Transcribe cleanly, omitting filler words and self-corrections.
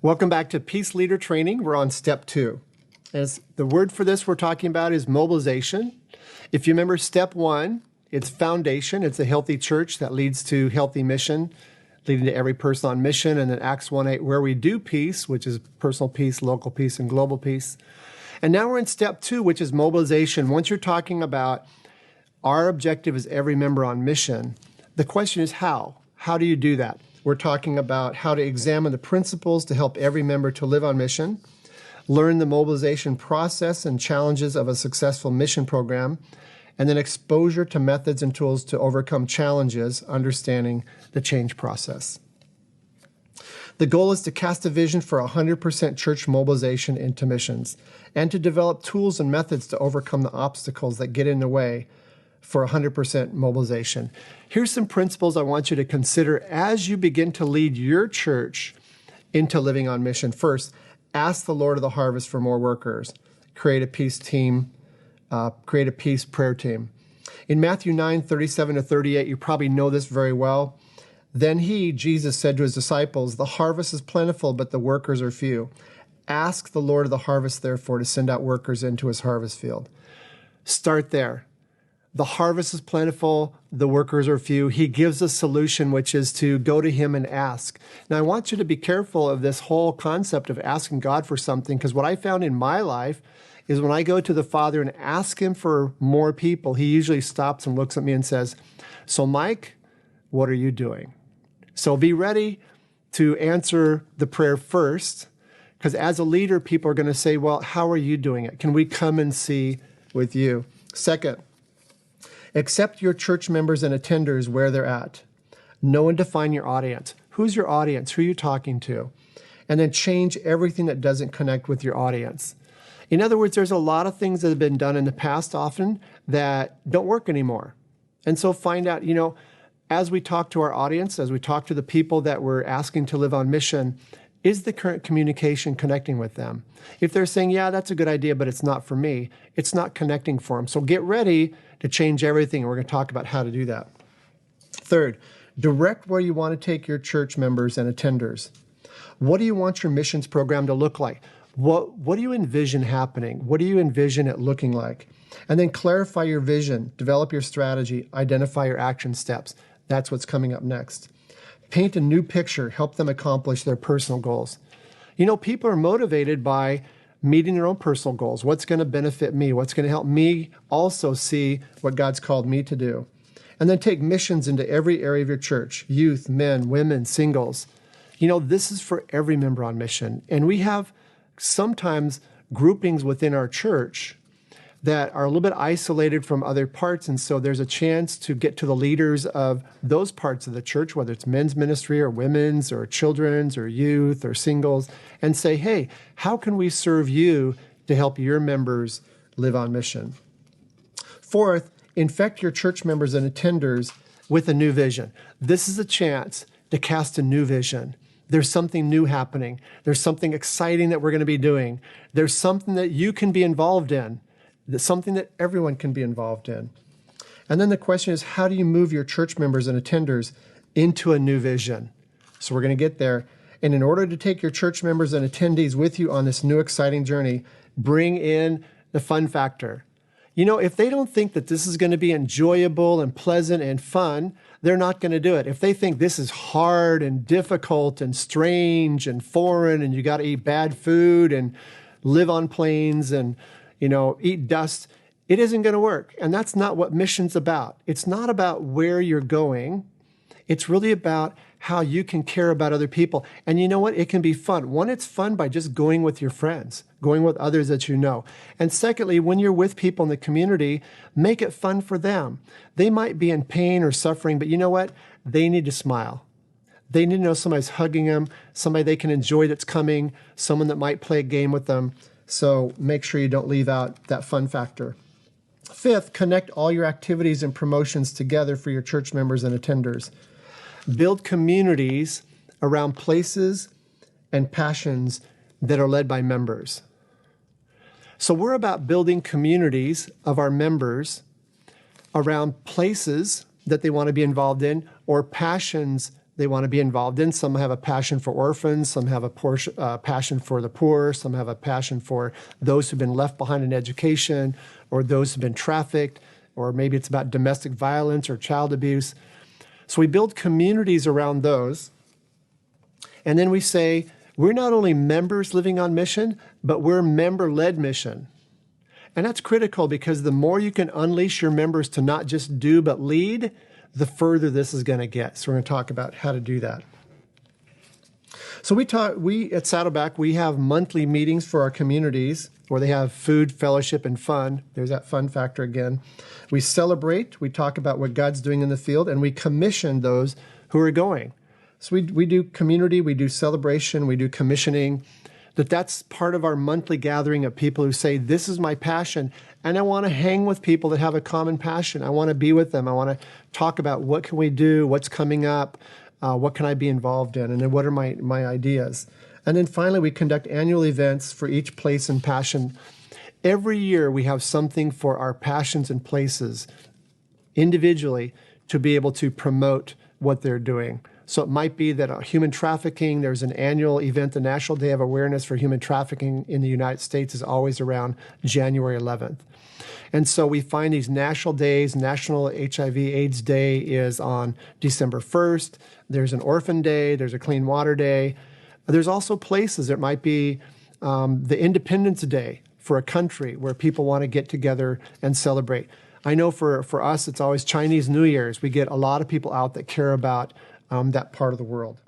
Welcome back to Peace Leader Training. We're on step 2. As the word for this we're talking about is mobilization. If you remember step 1, it's foundation. It's a healthy church that leads to healthy mission, leading to every person on mission. And then Acts 1:8, where we do peace, which is personal peace, local peace, and global peace. And now we're in step 2, which is mobilization. Once you're talking about our objective is every member on mission, the question is how? How do you do that? We're talking about how to examine the principles to help every member to live on mission, learn the mobilization process and challenges of a successful mission program, and then exposure to methods and tools to overcome challenges, understanding the change process. The goal is to cast a vision for 100% church mobilization into missions and to develop tools and methods to overcome the obstacles that get in the way for 100% mobilization. Here's some principles I want you to consider as you begin to lead your church into living on mission. First, ask the Lord of the harvest for more workers. Create a peace team, create a peace prayer team. In Matthew 9:37-38, you probably know this very well. Then he, Jesus, said to his disciples, "The harvest is plentiful, but the workers are few. Ask the Lord of the harvest, therefore, to send out workers into his harvest field." Start there. The harvest is plentiful, the workers are few. He gives a solution, which is to go to him and ask. Now, I want you to be careful of this whole concept of asking God for something, because what I found in my life is when I go to the Father and ask him for more people, he usually stops and looks at me and says, "So Mike, what are you doing?" So be ready to answer the prayer first, because as a leader, people are going to say, "Well, how are you doing it? Can we come and see with you?" Second, accept your church members and attenders where they're at. Know and define your audience. Who's your audience? Who are you talking to? And then change everything that doesn't connect with your audience. In other words, there's a lot of things that have been done in the past often that don't work anymore. And so find out, as we talk to our audience, as we talk to the people that we're asking to live on mission, is the current communication connecting with them? If they're saying, "Yeah, that's a good idea, but it's not for me," it's not connecting for them. So get ready to change everything. And we're going to talk about how to do that. Third, direct where you want to take your church members and attenders. What do you want your missions program to look like? What do you envision happening? What do you envision it looking like? And then clarify your vision, develop your strategy, identify your action steps. That's what's coming up next. Paint a new picture, help them accomplish their personal goals. People are motivated by meeting their own personal goals. What's going to benefit me? What's going to help me also see what God's called me to do? And then take missions into every area of your church, youth, men, women, singles. This is for every member on mission. And we have sometimes groupings within our church that are a little bit isolated from other parts. And so there's a chance to get to the leaders of those parts of the church, whether it's men's ministry or women's or children's or youth or singles, and say, "Hey, how can we serve you to help your members live on mission?" Fourth, infect your church members and attenders with a new vision. This is a chance to cast a new vision. There's something new happening. There's something exciting that we're going to be doing. There's something that you can be involved in. That's something that everyone can be involved in. And then the question is, how do you move your church members and attenders into a new vision? So we're going to get there. And in order to take your church members and attendees with you on this new exciting journey, bring in the fun factor. If they don't think that this is going to be enjoyable and pleasant and fun, they're not going to do it. If they think this is hard and difficult and strange and foreign and you got to eat bad food and live on planes and eat dust, it isn't going to work. And that's not what mission's about. It's not about where you're going. It's really about how you can care about other people. And you know what? It can be fun. One, it's fun by just going with your friends, going with others that you know. And secondly, when you're with people in the community, make it fun for them. They might be in pain or suffering, but you know what? They need to smile. They need to know somebody's hugging them, somebody they can enjoy that's coming, someone that might play a game with them. So make sure you don't leave out that fun factor. Fifth, connect all your activities and promotions together for your church members and attenders. Build communities around places and passions that are led by members. So we're about building communities of our members around places that they want to be involved in or passions they want to be involved in. Some have a passion for orphans, some have a passion for the poor, some have a passion for those who've been left behind in education, or those who've been trafficked, or maybe it's about domestic violence or child abuse. So we build communities around those. And then we say, we're not only members living on mission, but we're member-led mission. And that's critical because the more you can unleash your members to not just do, but lead, the further this is going to get. So we're going to talk about how to do that. So we at Saddleback, we have monthly meetings for our communities where they have food, fellowship, and fun. There's that fun factor again. We celebrate, we talk about what God's doing in the field, and we commission those who are going. So we do community, we do celebration, we do commissioning. That's part of our monthly gathering of people who say, this is my passion, and I want to hang with people that have a common passion. I want to be with them. I want to talk about what can we do, what's coming up, what can I be involved in, and then what are my ideas. And then finally, we conduct annual events for each place and passion. Every year, we have something for our passions and places individually to be able to promote what they're doing. So it might be that human trafficking, there's an annual event, the National Day of Awareness for Human Trafficking in the United States is always around January 11th. And so we find these national days. National HIV/AIDS Day is on December 1st. There's an Orphan Day. There's a Clean Water Day. There's also places. There might be the Independence Day for a country where people want to get together and celebrate. I know for us, it's always Chinese New Year's. We get a lot of people out that care about that part of the world.